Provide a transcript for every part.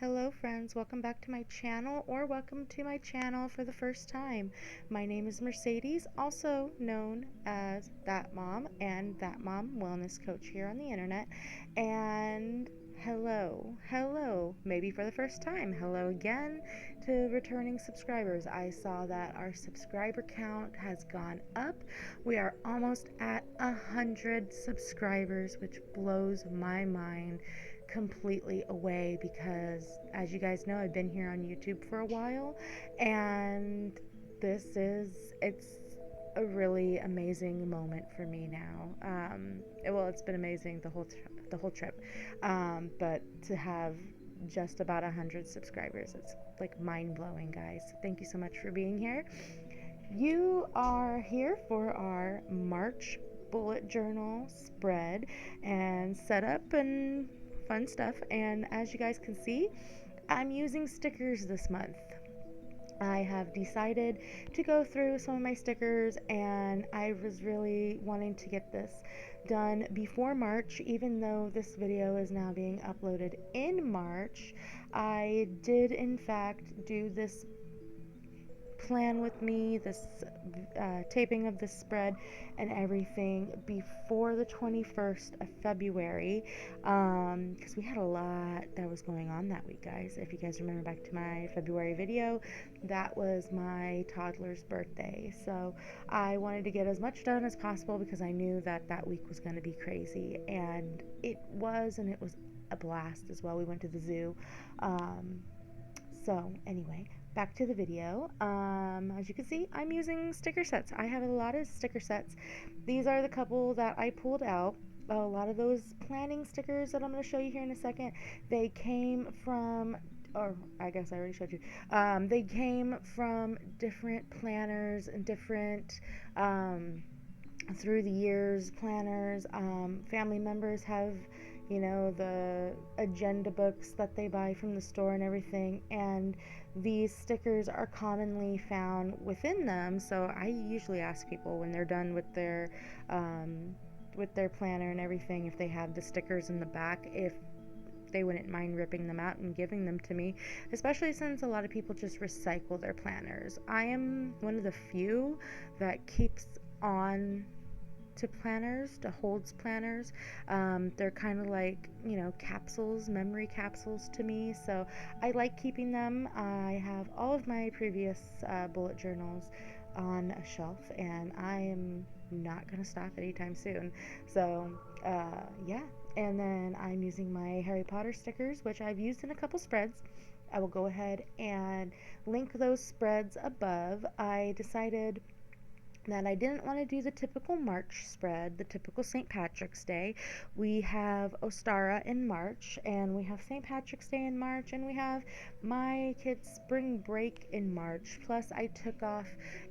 Hello friends, welcome back to my channel, or welcome to my channel for the first time. My name is Mercedes, also known as That Mom and That Mom Wellness Coach here on the internet. And hello, maybe for the first time, hello again to returning subscribers. I saw that our subscriber count has gone up. We are almost at 100 subscribers, which blows my mind completely away because, as you guys know, I've been here on YouTube for a while, and it's a really amazing moment for me now. It's been amazing the whole trip, but to have just about 100 subscribers, it's like mind-blowing, guys. Thank you so much for being here. You are here for our March bullet journal spread and setup and fun stuff. And as you guys can see, I'm using stickers this month. I have decided to go through some of my stickers, and I was really wanting to get this done before March. Even though this video is now being uploaded in March, I did in fact do this plan with me, this taping of this spread and everything before the 21st of February, because we had a lot that was going on that week, guys. If you guys remember back to my February video, that was my toddler's birthday, so I wanted to get as much done as possible because I knew that that week was going to be crazy, and it was a blast as well. We went to the zoo. So anyway, back to the video. As you can see, I'm using sticker sets. I have a lot of sticker sets. These are the couple that I pulled out. A lot of those planning stickers that I'm going to show you here in a second, they came from, or I guess I already showed you, they came from different planners and different through the years planners. Family members have, the agenda books that they buy from the store and everything, and these stickers are commonly found within them. So I usually ask people when they're done with their planner and everything, if they have the stickers in the back, if they wouldn't mind ripping them out and giving them to me, especially since a lot of people just recycle their planners. I am one of the few that keeps on to planners, to holds planners. They're kind of like, capsules, memory capsules to me, so I like keeping them. I have all of my previous bullet journals on a shelf, and I am not going to stop anytime soon. So yeah, and then I'm using my Harry Potter stickers, which I've used in a couple spreads. I will go ahead and link those spreads above. I decided that I didn't want to do the typical March spread, the typical St. Patrick's Day. We have Ostara in March, and we have St. Patrick's Day in March, and we have my kids' spring break in March. Plus, I took off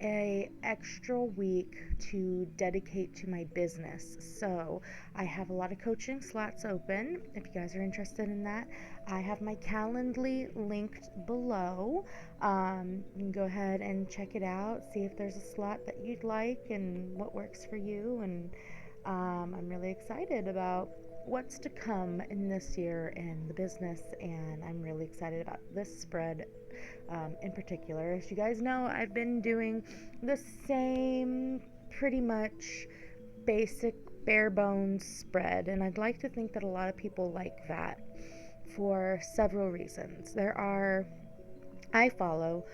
a extra week to dedicate to my business. So I have a lot of coaching slots open. If you guys are interested in that, I have my Calendly linked below. You can go ahead and check it out, see if there's a slot that you'd like and what works for you. And I'm really excited about what's to come in this year in the business, and I'm really excited about this spread in particular. As you guys know, I've been doing the same pretty much basic bare bones spread, and I'd like to think that a lot of people like that for several reasons. I follow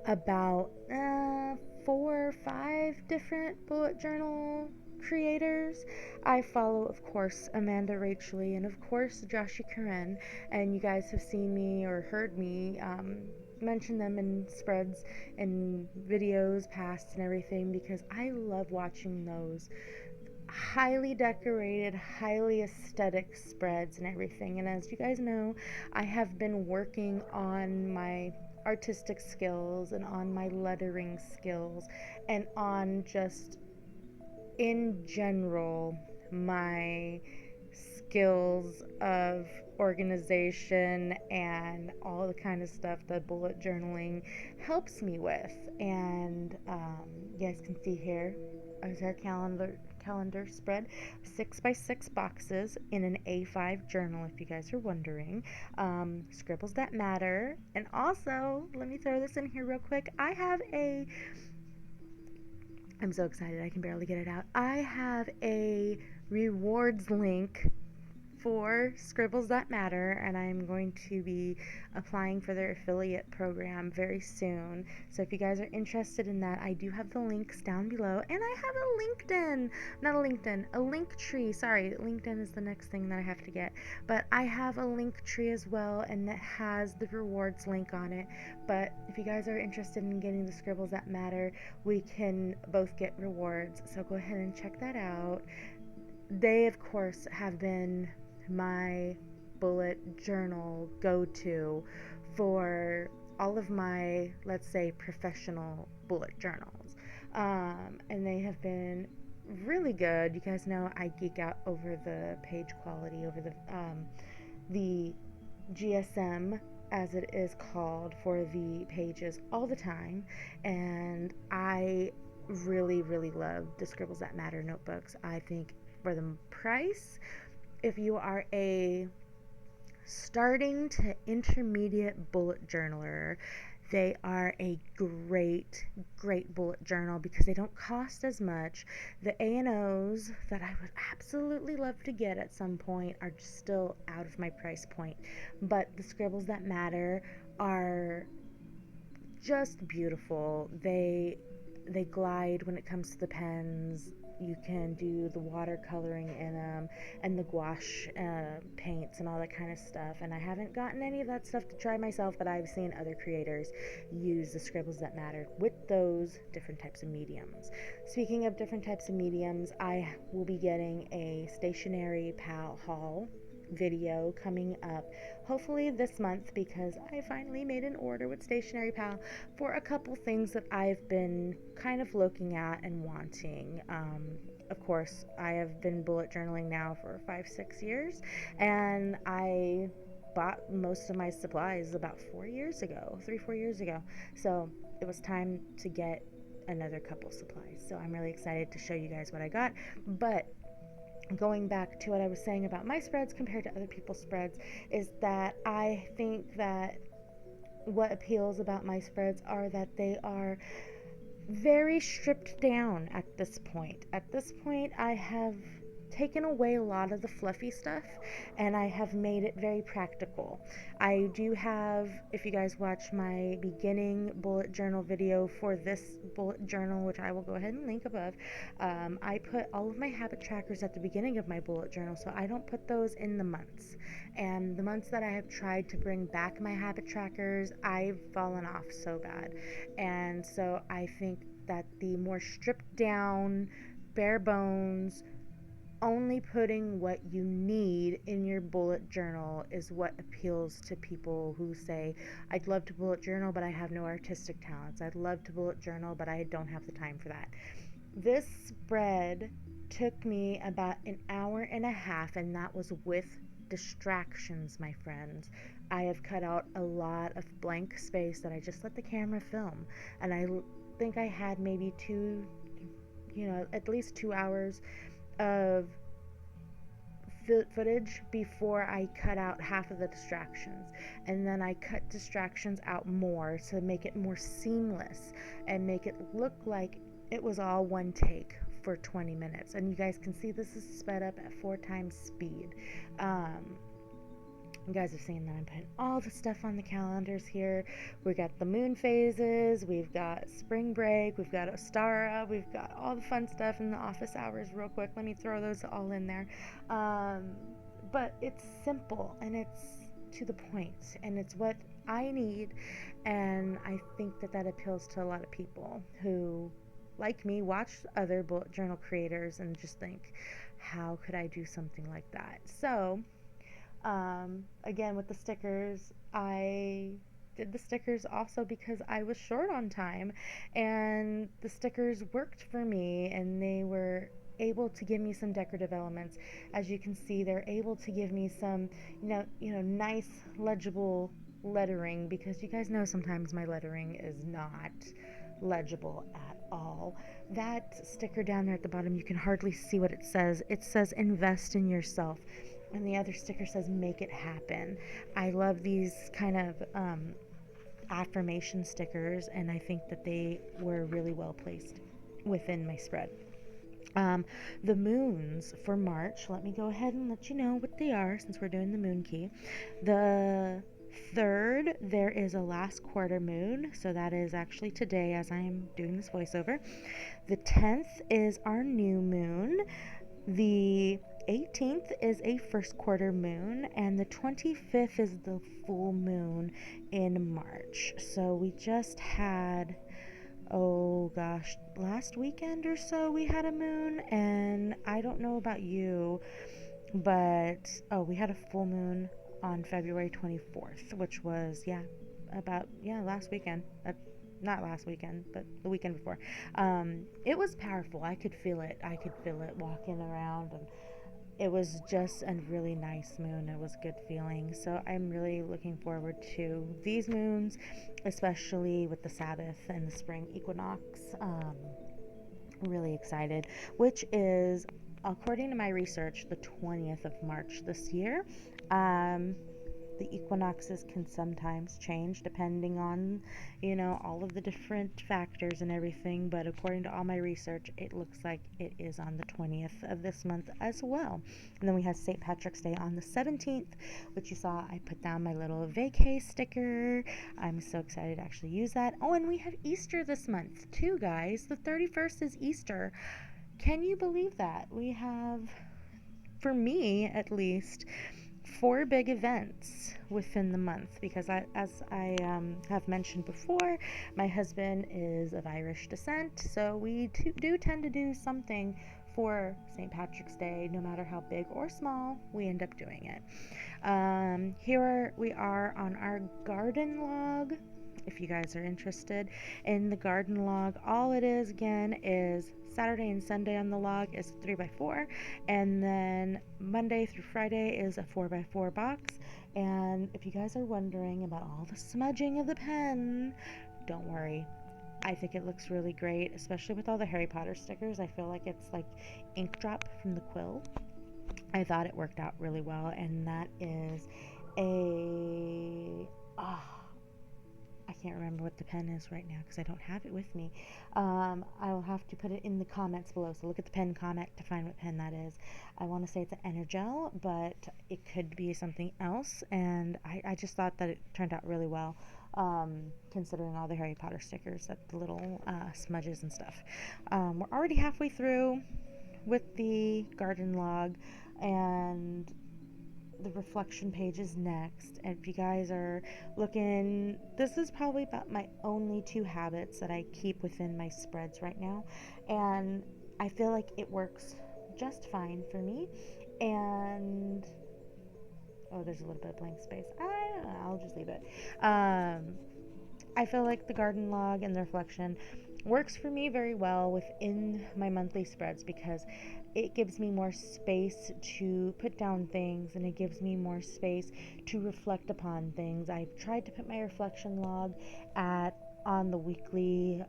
about 4 or 5 different bullet journal creators. I follow, of course, Amanda Rachley and, of course, Joshie Karen, and you guys have seen me or heard me mention them in spreads and videos past and everything, because I love watching those highly decorated, highly aesthetic spreads and everything. And as you guys know, I have been working on my artistic skills and on my lettering skills and on just in general my skills of organization and all the kind of stuff that bullet journaling helps me with. And you guys can see here is our calendar spread, 6x6 boxes in an A5 journal, if you guys are wondering. Scribbles that matter. And also, let me throw this in here real quick. I'm so excited, I can barely get it out. I have a rewards link for Scribbles That Matter, and I'm going to be applying for their affiliate program very soon. So if you guys are interested in that, I do have the links down below, and I have a link tree. Sorry, LinkedIn is the next thing that I have to get, but I have a link tree as well, and that has the rewards link on it. But if you guys are interested in getting the Scribbles That Matter, we can both get rewards, so go ahead and check that out. They, of course, have been my bullet journal go-to for all of my, let's say, professional bullet journals, and they have been really good. You guys know I geek out over the page quality, over the GSM, as it is called, for the pages all the time, and I really love the Scribbles That Matter notebooks. I think for the price, if you are a starting to intermediate bullet journaler, they are a great bullet journal because they don't cost as much. The A&Os that I would absolutely love to get at some point are just still out of my price point, but the Scribbles That Matter are just beautiful. They glide when it comes to the pens. You can do the watercoloring in them and the gouache paints and all that kind of stuff. And I haven't gotten any of that stuff to try myself, but I've seen other creators use the Scribbles That Matter with those different types of mediums. Speaking of different types of mediums, I will be getting a stationery pal haul video coming up hopefully this month, because I finally made an order with Stationery Pal for a couple things that I've been kind of looking at and wanting. Of course, I have been bullet journaling now for 5-6 years, and I bought most of my supplies about 4 years ago, 3-4 years ago, so it was time to get another couple supplies. So I'm really excited to show you guys what I got. But going back to what I was saying about my spreads compared to other people's spreads, is that I think that what appeals about my spreads are that they are very stripped down at this point. At this point, I have taken away a lot of the fluffy stuff, and I have made it very practical. I do have, if you guys watch my beginning bullet journal video for this bullet journal, which I will go ahead and link above, I put all of my habit trackers at the beginning of my bullet journal, so I don't put those in the months. And the months that I have tried to bring back my habit trackers, I've fallen off so bad. And so I think that the more stripped down, bare bones, only putting what you need in your bullet journal is what appeals to people who say, I'd love to bullet journal, but I have no artistic talents. I'd love to bullet journal, but I don't have the time for that. This spread took me about an hour and a half, and that was with distractions, my friends. I have cut out a lot of blank space that I just let the camera film, and I think I had maybe at least 2 hours of footage before I cut out half of the distractions, and then I cut distractions out more to make it more seamless and make it look like it was all one take for 20 minutes. And you guys can see this is sped up at 4 times speed. You guys have seen that I'm putting all the stuff on the calendars here. We got the moon phases, we've got spring break, we've got Ostara, we've got all the fun stuff in the office hours. Real quick, let me throw those all in there. But it's simple and it's to the point, and it's what I need, and I think that that appeals to a lot of people who, like me, watch other bullet journal creators and just think, how could I do something like that? So again, with the stickers, I did the stickers also because I was short on time, and the stickers worked for me, and they were able to give me some decorative elements. As you can see, they're able to give me some, nice legible lettering, because you guys know sometimes my lettering is not legible at all. That sticker down there at the bottom, you can hardly see what it says. It says invest in yourself, and the other sticker says make it happen. I love these kind of affirmation stickers, and I think that they were really well placed within my spread. Um, the moons for March, let me go ahead and let you know what they are since we're doing the moon key. The third, there is a last quarter moon, so that is actually today as I'm doing this voiceover. The 10th is our new moon. The 18th is a first quarter moon, and the 25th is the full moon in March. So we just had, oh gosh, last weekend or so we had a moon, and I don't know about you, but we had a full moon on February 24th, which was last weekend. Not last weekend, but the weekend before. It was powerful. I could feel it. I could feel it walking around, and it was just a really nice moon. It was a good feeling. So I'm really looking forward to these moons, especially with the Sabbath and the spring equinox. Really excited, which is, according to my research, the 20th of March this year. The equinoxes can sometimes change depending on, all of the different factors and everything, but according to all my research, it looks like it is on the 20th of this month as well. And then we have St. Patrick's Day on the 17th, which you saw I put down my little vacay sticker. I'm so excited to actually use that. Oh, and we have Easter this month too, guys. The 31st is Easter. Can you believe that? We have, for me at least, 4 big events within the month, because as I have mentioned before, my husband is of Irish descent, so we do tend to do something for St. Patrick's Day. No matter how big or small, we end up doing it. Here we are on our garden log. If you guys are interested in the garden log, all it is again is Saturday and Sunday on the log is 3x4, and then Monday through Friday is a 4x4 box. And if you guys are wondering about all the smudging of the pen, don't worry. I think it looks really great, especially with all the Harry Potter stickers. I feel like it's like ink drop from the quill. I thought it worked out really well, and that is I can't remember what the pen is right now because I don't have it with me. I'll have to put it in the comments below, so look at the pen comment to find what pen that is. I want to say it's an Energel, but it could be something else, and I just thought that it turned out really well, considering all the Harry Potter stickers, that the little smudges and stuff. We're already halfway through with the garden log, and the reflection page is next. And if you guys are looking, this is probably about my only 2 habits that I keep within my spreads right now, and I feel like it works just fine for me. And there's a little bit of blank space. I don't know, I'll just leave it. I feel like the garden log and the reflection works for me very well within my monthly spreads, because it gives me more space to put down things, and it gives me more space to reflect upon things. I've tried to put my reflection log on the weekly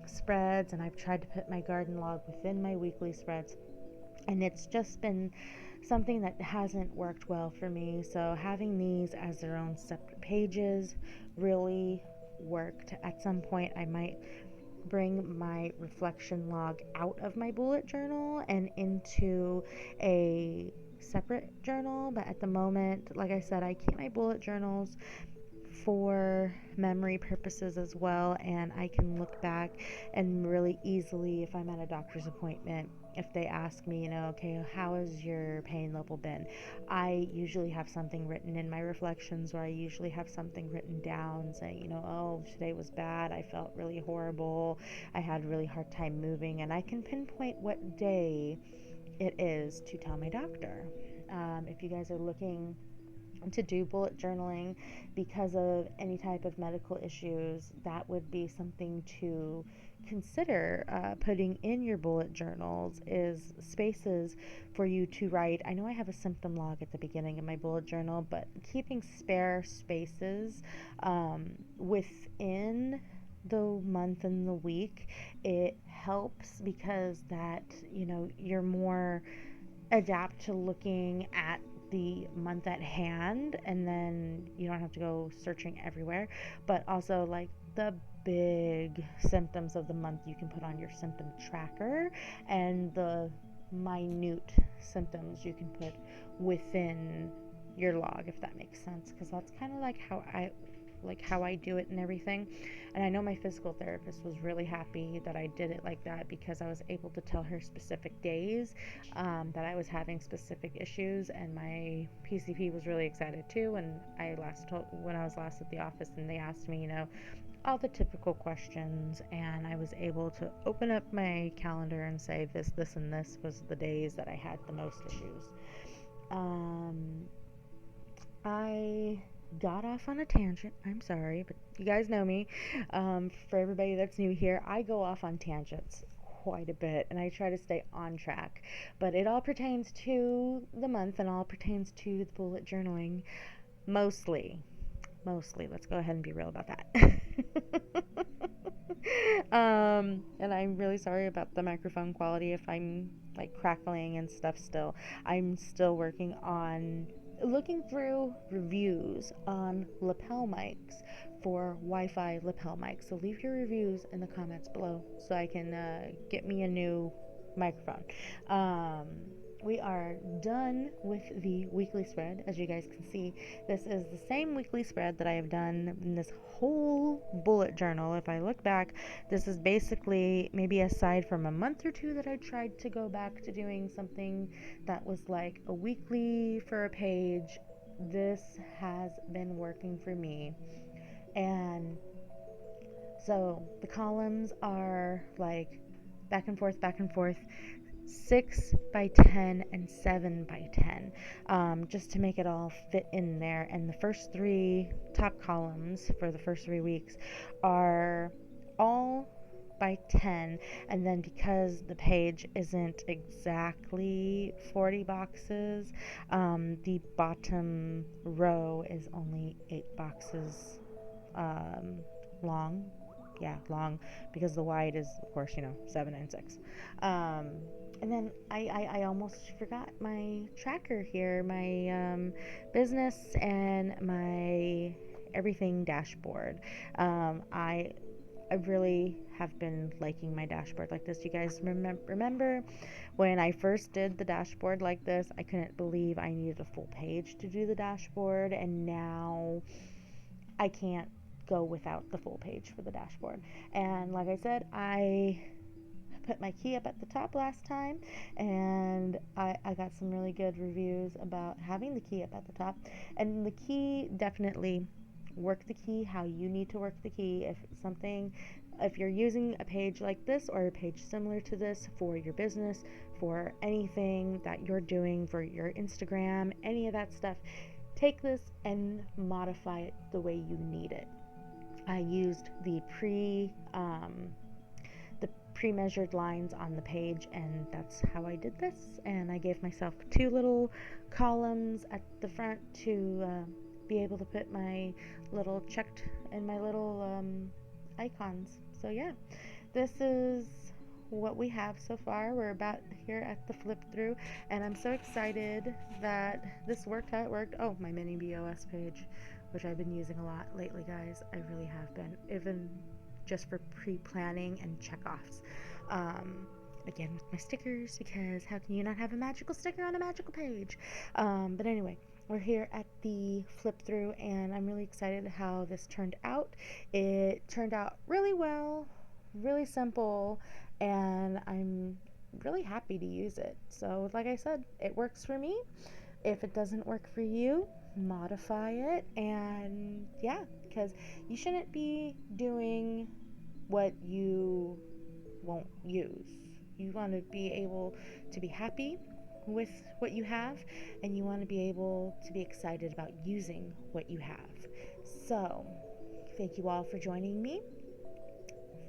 spreads, and I've tried to put my garden log within my weekly spreads, and it's just been something that hasn't worked well for me. So having these as their own separate pages really worked. At some point I might bring my reflection log out of my bullet journal and into a separate journal, but at the moment, like I said, I keep my bullet journals for memory purposes as well, and I can look back and really easily, if I'm at a doctor's appointment, if they ask me, okay, how has your pain level been, I usually have something written in my reflections, or I usually have something written down saying, oh, today was bad, I felt really horrible, I had a really hard time moving, and I can pinpoint what day it is to tell my doctor. If you guys are looking to do bullet journaling because of any type of medical issues, that would be something to consider putting in your bullet journals, is spaces for you to write. I know I have a symptom log at the beginning of my bullet journal, but keeping spare spaces within the month and the week, it helps because that, you're more adapt to looking at the month at hand, and then you don't have to go searching everywhere. But also, like, the big symptoms of the month you can put on your symptom tracker, and the minute symptoms you can put within your log, if that makes sense, because that's kind of like how I do it and everything. And I know my physical therapist was really happy that I did it like that, because I was able to tell her specific days that I was having specific issues, and my PCP was really excited too. And when I was last at the office, and they asked me, all the typical questions, and I was able to open up my calendar and say this, and this was the days that I had the most issues. I got off on a tangent. I'm sorry, but you guys know me. For everybody that's new here, I go off on tangents quite a bit, and I try to stay on track. But it all pertains to the month, and all pertains to the bullet journaling. Mostly. Let's go ahead and be real about that. And I'm really sorry about the microphone quality if I'm like crackling and stuff still. I'm still working on looking through reviews on lapel mics for Wi-Fi lapel mics. So leave your reviews in the comments below so I can get me a new microphone. We are done with the weekly spread. As you guys can see, this is the same weekly spread that I have done in this whole bullet journal. If I look back, this is basically, maybe aside from a month or two that I tried to go back to doing something that was like a weekly for a page, this has been working for me. And so the columns are like back and forth, 6 by 10 and 7 by 10, just to make it all fit in there. And the first 3 top columns for the first 3 weeks are all by 10, and then because the page isn't exactly 40 boxes, the bottom row is only 8 boxes long. Yeah, long, because the wide is, of course, 7 and 6. And then I almost forgot my tracker here, my business and my everything dashboard. I really have been liking my dashboard like this. You guys remember when I first did the dashboard like this, I couldn't believe I needed a full page to do the dashboard, and now I can't go without the full page for the dashboard. And like I said, I put my key up at the top last time, and I got some really good reviews about having the key up at the top. And the key, definitely work the key how you need to work the key. If you're using a page like this or a page similar to this for your business, for anything that you're doing, for your Instagram, any of that stuff, take this and modify it the way you need it. I used the pre-measured lines on the page, and that's how I did this. And I gave myself 2 little columns at the front to be able to put my little checked and my little icons. So yeah, this is what we have so far. We're about here at the flip through, and I'm so excited that this worked how it worked. Oh, my mini BOS page, which I've been using a lot lately, guys. I really have been, even just for pre-planning and checkoffs. Again, with my stickers, because how can you not have a magical sticker on a magical page? But anyway, we're here at the flip through, and I'm really excited how this turned out. It turned out really well, really simple, and I'm really happy to use it. So like I said, it works for me. If it doesn't work for you, modify it. And yeah, because you shouldn't be doing what you won't use. You want to be able to be happy with what you have, and you want to be able to be excited about using what you have. So thank you all for joining me.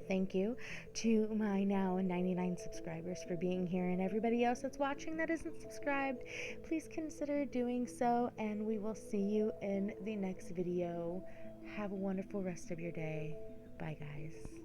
Thank you to my now 99 subscribers for being here, and everybody else that's watching that isn't subscribed, please consider doing so, and we will see you in the next video. Have a wonderful rest of your day. Bye, guys.